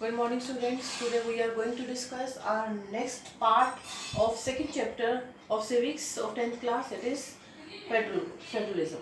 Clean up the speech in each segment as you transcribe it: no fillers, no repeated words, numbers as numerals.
Good morning, students. Today we are going to discuss our next part of second chapter of civics of 10th class. It is federalism.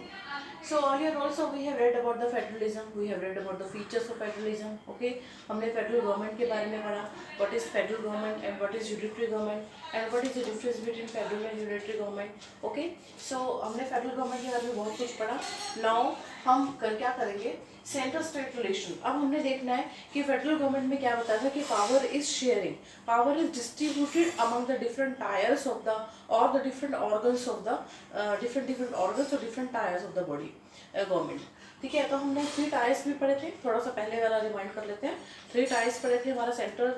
So earlier also we have read about the federalism. We have read about the features of federalism. Okay, हमने federal government के बारे में पढ़ा. What is federal government and what is unitary government and what is the difference between federal and unitary government. Okay, so हमने federal government के बारे में बहुत कुछ पढ़ा. Now हम क्या करेंगे, सेंट्रल स्टेट रिलेशन. अब हमने देखना है कि फेडरल गवर्नमेंट में क्या बताया था कि power is sharing, power is distributed among the different tiers of the और the different organs of the different organs और different tiers of the body government. ठीक है, तो हमने 3 टायर्स भी पढ़े थे. थोड़ा सा पहले वाला रिमाइंड कर लेते हैं. 3 टायर्स पढ़े थे हमारा सेंट्रल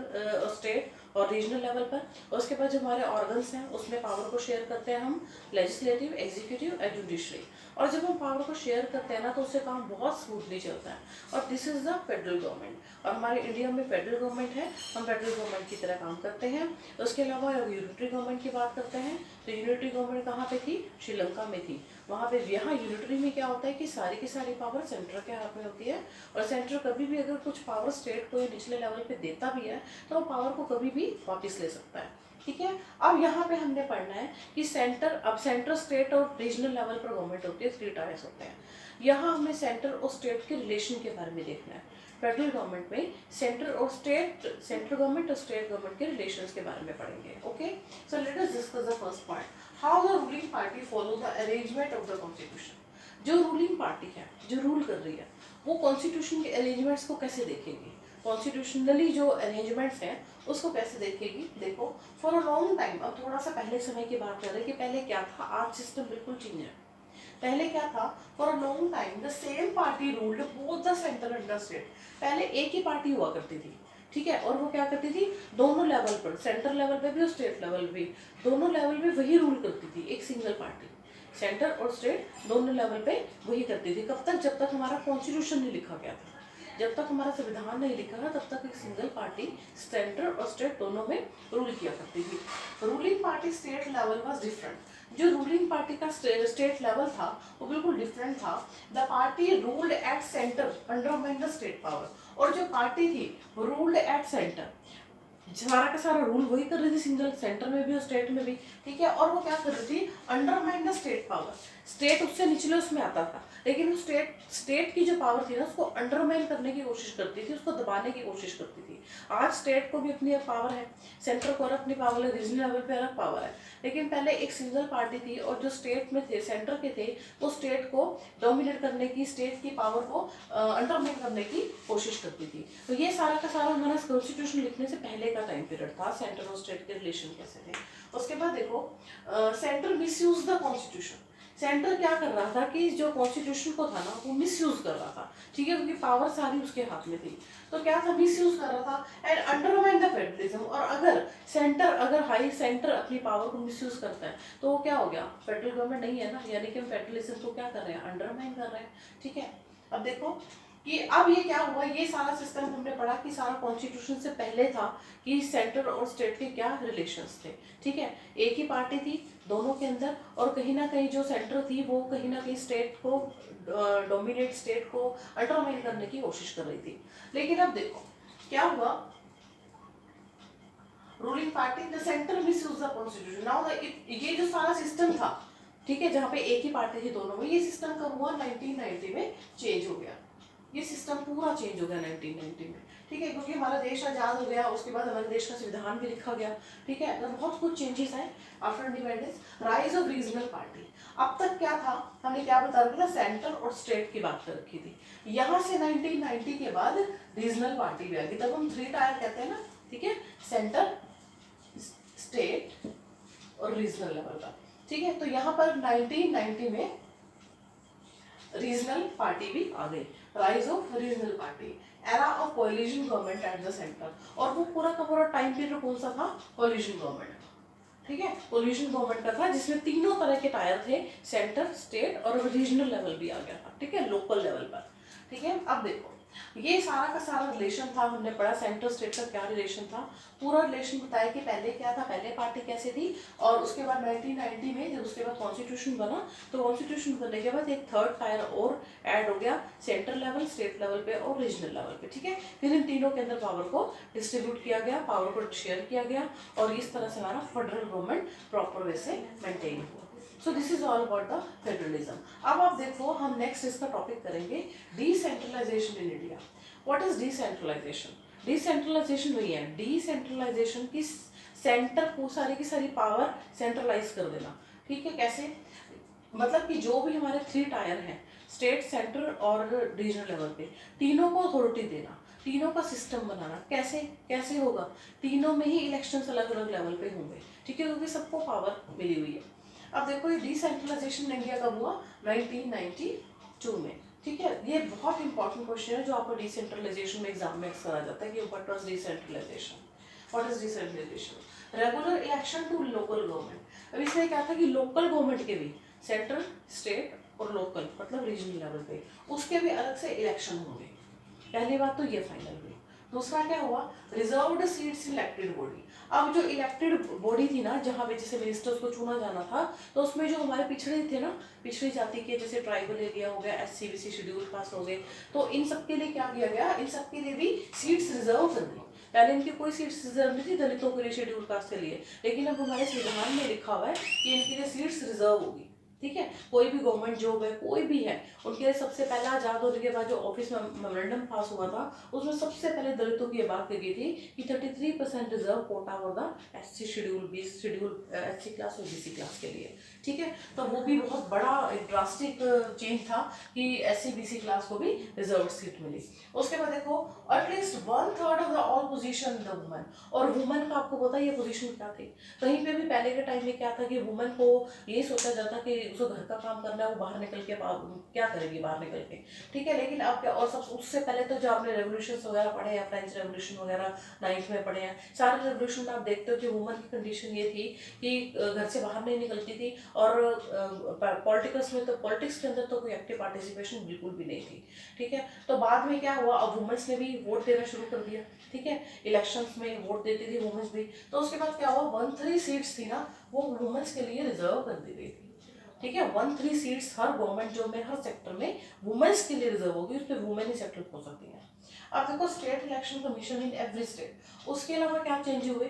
स्टेट और रीजनल लेवल पर. उसके बाद जो हमारे ऑर्गन्स हैं उसमें पावर को शेयर करते हैं हम, लेजिस्लेटिव, एग्जीक्यूटिव एंड जुडिशरी. और जब हम पावर को शेयर करते हैं ना तो उससे काम बहुत स्मूथली चलता है. और this is the federal government. और हमारे इंडिया में फेडरल गवर्नमेंट है, हम फेडरल गवर्नमेंट की तरह काम करते हैं. उसके अलावा यूनिटरी गवर्नमेंट की बात करते हैं तो यूनिटरी गवर्नमेंट कहाँ पे थी, श्रीलंका में थी. वहाँ पे यहाँ यूनिटरी में क्या होता है कि सारी की सारी पावर सेंटर के हाथ में होती है. और सेंटर कभी भी अगर कुछ पावर स्टेट को निचले लेवल पे देता भी है तो वो पावर को कभी भी वापस ले सकता है. ठीक है, अब यहाँ पे हमने पढ़ना है कि सेंटर स्टेट और रीजनल लेवल पर गवर्नमेंट होती है, 3 टायर्स होते हैं. यहाँ हमें सेंटर और स्टेट के रिलेशन के बारे में देखना है. फेडरल गवर्नमेंट में सेंट्रल गवर्नमेंट और स्टेट गवर्नमेंट के रिलेशंस के बारे में पढ़ेंगे. Okay, so let us discuss the first point, how the ruling party follow the arrangement of the constitution. जो रूलिंग पार्टी है, जो रूल कर रही है, वो कॉन्स्टिट्यूशन के अरेंजमेंट्स को कैसे देखेगी, कॉन्स्टिट्यूशनली जो अरेंजमेंट्स हैं उसको कैसे देखेगी. देखो, फॉर अ लॉन्ग टाइम, अब थोड़ा सा पहले समय की बात कर रहे हैं कि पहले क्या था, आज सिस्टम बिल्कुल चेंज है. पहले क्या था, for a long time the same party ruled both the central and the state. पहले एक ही पार्टी हुआ करती थी. ठीक है, और वो क्या करती थी, दोनों लेवल पर, सेंट्रल लेवल पे भी और स्टेट लेवल पे भी, दोनों लेवल पे वही रूल करती थी, एक सिंगल पार्टी. सेंटर और स्टेट दोनों लेवल पे वही करती थी. कब तक, जब तक हमारा कॉन्स्टिट्यूशन नहीं लिखा गया था, जब तक हमारा संविधान नहीं लिखा था तब तक एक सिंगल पार्टी सेंटर और स्टेट दोनों में रूल किया करती थी. Ruling party state level was different. जो रूलिंग पार्टी का स्टेट लेवल था वो बिल्कुल डिफरेंट था. The party ruled at centre undermine the state power. और जो पार्टी थी रूल्ड एट सेंटर, सारा का सारा रूल वही कर रही थी, सिंगल सेंटर में भी और स्टेट में भी. ठीक है, और वो क्या कर रही थी, undermine the state power. State उससे निचले उसमें आता था, लेकिन वो स्टेट की जो पावर थी ना उसको अंडरमाइन करने की कोशिश करती थी, उसको दबाने की कोशिश करती थी. आज स्टेट को भी अपनी पावर है, सेंटर को अपनी पावर है, रीजनल लेवल पे अलग पावर है. लेकिन पहले एक सिंगल पार्टी थी और जो स्टेट में थे, सेंटर के थे, वो स्टेट को डोमिनेट करने की, स्टेट की पावर को अंडरमाइन करने की कोशिश करती थी. तो ये सारा का सारा हमारा कॉन्स्टिट्यूशन लिखने से पहले का टाइम पीरियड था, सेंटर और स्टेट के रिलेशन कैसे थे. उसके बाद देखो, centre misuse the constitution. Centre क्या कर रहा था कि जो कॉन्स्टिट्यूशन को था ना वो मिसयूज कर रहा था. ठीक है, क्योंकि पावर सारी उसके हाथ में थी, तो क्या था, मिसयूज कर रहा था एंड अंडरमाइन द फेडरलिज्म. और अगर हाई सेंटर अपनी पावर को मिसयूज करता है तो वो क्या हो गया, फेडरल गवर्नमेंट नहीं है ना, यानी कि हम फेडरलिज्म को क्या कर रहे हैं, अंडरमाइन कर रहे हैं. ठीक है, अब देखो कि अब ये क्या हुआ, ये सारा सिस्टम हमने पढ़ा कि सारा कॉन्स्टिट्यूशन से पहले था कि सेंटर और स्टेट के क्या रिलेशंस थे. ठीक है, एक ही पार्टी थी दोनों के अंदर, और कहीं ना कहीं जो सेंटर थी वो कहीं ना कहीं स्टेट को डोमिनेट, स्टेट को अंडरमाइन करने की कोशिश कर रही थी. लेकिन अब देखो क्या हुआ, ruling party the centre misuse the constitution. Now ये जो सारा सिस्टम था, ठीक है, जहाँ पे एक ही पार्टी थी दोनों में, ये सिस्टम कब हुआ, 1990 में चेंज हो गया. ये सिस्टम पूरा चेंज हो गया 1990 में. ठीक है, क्योंकि हमारा देश आज़ाद हो गया, उसके बाद हमारे देश का संविधान भी लिखा गया. ठीक है, तो बहुत कुछ चेंजेस आए after independence. Rise of regional party. अब तक क्या था, हमने क्या बता रखा था, सेंटर और स्टेट की बात कर रखी थी. यहाँ से 1990 के बाद रीजनल पार्टी भी आ गई. तब हम 3 टायर कहते हैं ना. ठीक है, सेंटर, स्टेट और रीजनल लेवल का. ठीक है, तो यहाँ पर 1990 में रीजनल पार्टी भी आ गई. Rise of regional party, era of coalition government at the centre. और वो पूरा का पूरा टाइम पीरियड कौन सा था, कोलिशन गवर्नमेंट. ठीक है, कोलिशन गवर्नमेंट का था जिसमें तीनों तरह के टायर थे, सेंटर, स्टेट और रीजनल लेवल भी आ गया था. ठीक है, लोकल लेवल पर. ठीक है, अब देखो ये सारा का सारा रिलेशन था, हमने पढ़ा सेंट्रल स्टेट का क्या रिलेशन था, पूरा रिलेशन बताया कि पहले क्या था, पहले पार्टी कैसे थी, और उसके बाद 1990 में जब उसके बाद कॉन्स्टिट्यूशन बना, तो कॉन्स्टिट्यूशन बनने के बाद एक थर्ड टायर और ऐड हो गया, सेंट्रल लेवल, स्टेट लेवल पे और रीजनल लेवल पे, ठीक है। फिर इन तीनों के अंदर पावर को डिस्ट्रीब्यूट किया गया, पावर को शेयर किया गया, और इस तरह से हमारा फेडरल गवर्नमेंट प्रॉपर वे से मेंटेन हुआ। So this is all about the federalism. अब आप देखो, हम नेक्स्ट इसका टॉपिक करेंगे decentralisation in India. What is decentralisation? Decentralisation वही है, डिसेंट्रलाइजेशन की सेंटर को सारी की सारी पावर सेंट्रलाइज कर देना, ठीक है। कैसे? मतलब कि जो भी हमारे 3 टायर हैं, स्टेट, सेंटर और रीजनल लेवल पे, तीनों को अथॉरिटी देना, तीनों का सिस्टम बनाना। कैसे कैसे होगा? तीनों में ही इलेक्शंस अलग अलग लेवल पे होंगे, ठीक है, क्योंकि सबको पावर मिली हुई है। अब देखो, ये डिसेंट्रलाइजेशन इंडिया कब हुआ? 1992 में, ठीक है। ये बहुत इंपॉर्टेंट क्वेश्चन है जो आपको डिसेंट्रलाइजेशन में एग्जाम में करा जाता है कि what was decentralisation, what is decentralisation? Regular election to local government. अब इसमें क्या था कि लोकल गवर्नमेंट के भी, सेंट्रल, स्टेट और लोकल मतलब रीजनल लेवल पे, उसके भी अलग से इलेक्शन होंगे। पहली बात तो ये फाइनल हुई। दूसरा क्या हुआ? Reserved seats elected body. अब जो इलेक्टेड बॉडी थी ना, जहाँ पे जैसे मिनिस्टर्स को चुना जाना था, तो उसमें जो हमारे पिछड़े थे ना, पिछड़ी जाति के, जैसे ट्राइबल एरिया हो गया, SC BC शेड्यूल कास्ट हो गए, तो इन सब के लिए क्या किया गया? इन सब के लिए भी सीट्स रिजर्व कर दी। पहले इनकी कोई सीट्स रिजर्व नहीं थी दलितों के लिए, शेड्यूल कास्ट के लिए, लेकिन अब हमारे संविधान में लिखा हुआ है कि इनके लिए सीट्स रिजर्व होगी, ठीक है। कोई भी गवर्नमेंट जॉब है, कोई भी है, उनके लिए सबसे पहला आजाद होने के बाद जो ऑफिस में मेमोरेंडम पास हुआ था, उसमें सबसे पहले दलितों की बात कही थी कि 33% reserve Kota for the SC schedule, SC class और BC क्लास के लिए, ठीक है। तो वो भी बहुत बड़ा ड्रास्टिक चेंज था कि SC BC क्लास को भी रिजर्व सीट मिली। उसके बाद देखो, at least 1/3 of the all position the women. और वुमेन का आपको पता है ये पोजीशन क्या थी? कहीं पे भी पहले के टाइम में क्या था कि वुमेन को ये सोचा जाता कि उसको घर का काम करना है, वो बाहर निकल के क्या करेगी बाहर निकल के, ठीक है। लेकिन अब क्या, और सब उससे पहले तो जो आपने रेवोल्यूशन वगैरह पढ़े हैं, फ्रेंच रेवोल्यूशन वगैरह 9th में पढ़े हैं, सारे रेवोल्यूशन में आप देखते हो कि वुमेन की कंडीशन ये थी कि घर से बाहर नहीं निकलती थी, और पॉलिटिक्स में तो, पॉलिटिक्स के अंदर तो कोई एक्टिव पार्टिसिपेशन बिल्कुल भी नहीं थी, ठीक है। तो बाद में क्या हुआ, अब वुमेन्स ने भी वोट देना शुरू कर दिया, ठीक है। इलेक्शंस में वोट देती थी वुमेन्स भी। तो उसके बाद क्या हुआ, 1/3 सीट्स थी ना, वो वुमेन्स के लिए रिजर्व कर दी गई थी, ठीक है। 1/3 सीट्स हर गवर्नमेंट जॉब में, हर सेक्टर में वुमेन्स के लिए रिजर्व होगी, उस पर वुमेन ही सेटल हो सकती हैं। अब देखो, state election commission in every state. उसके अलावा क्या चेंज हुए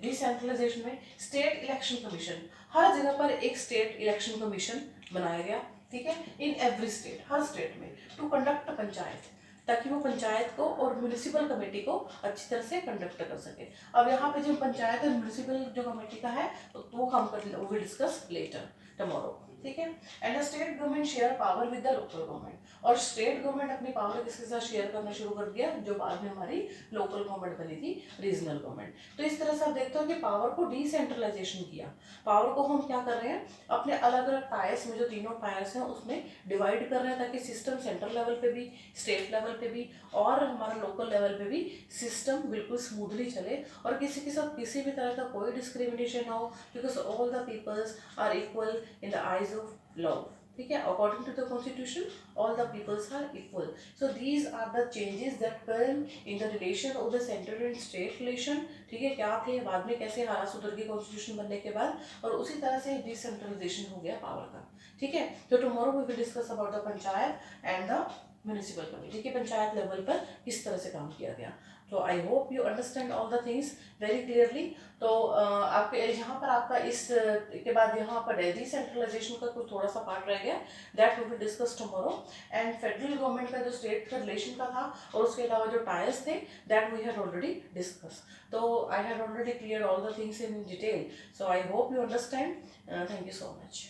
डिसेंट्रलाइजेशन में? स्टेट इलेक्शन कमीशन, हर जगह पर एक स्टेट इलेक्शन कमीशन बनाया गया, ठीक है, in every state, her state में, टू कंडक्ट पंचायत, ताकि वो पंचायत को और म्यूनिसिपल कमेटी को अच्छी तरह से कंडक्ट कर सके। अब यहाँ पे जो पंचायत और म्यूनिसिपल जो कमेटी का है, तो वो हम वो विल डिस्कस लेटर टुमारो, ठीक है। And the state government share power with the local government. और स्टेट गवर्नमेंट अपनी पावर किसके साथ शेयर करना शुरू कर दिया? जो बाद में हमारी लोकल गवर्नमेंट बनी थी, रीजनल गवर्नमेंट। तो इस तरह से आप देखते हो कि पावर को डिसेंट्रलाइजेशन किया। पावर को हम क्या कर रहे हैं, अपने अलग अलग टायर्स में, जो तीनों टायर्स हैं उसमें डिवाइड कर रहे हैं, ताकि सिस्टम सेंट्रल लेवल पे भी, स्टेट लेवल पे भी और हमारे लोकल लेवल पे भी सिस्टम बिल्कुल स्मूथली चले, और किसी के साथ किसी भी तरह का कोई डिस्क्रिमिनेशन ना हो, because all the peoples are equal in the eyes of law, ठीक है। According to the constitution all the peoples are equal. So these are the changes that come in the relation of the central and state relation, ठीक है। क्या थे, बाद में कैसे हालात सुधर गए कॉन्स्टिट्यूशन बनने के बाद, और उसी तरह से डिसेंट्रलाइजेशन हो गया पावर का, ठीक है। तो tomorrow we will discuss about the panchayat and the municipal committee, के पंचायत लेवल पर किस तरह से काम किया गया। तो आई hope you understand all the things very clearly. तो आपके यहाँ पर आपका इस के बाद यहाँ पर डिसेंट्रलाइजेशन का कुछ थोड़ा सा पार्ट रह गया, that we will discuss tomorrow. And federal government का जो स्टेट का रिलेशन का था, और उसके अलावा जो टायर्स थे, that we had already discuss. तो I had already clear all the things in detail, so I hope you understand. Thank you so much.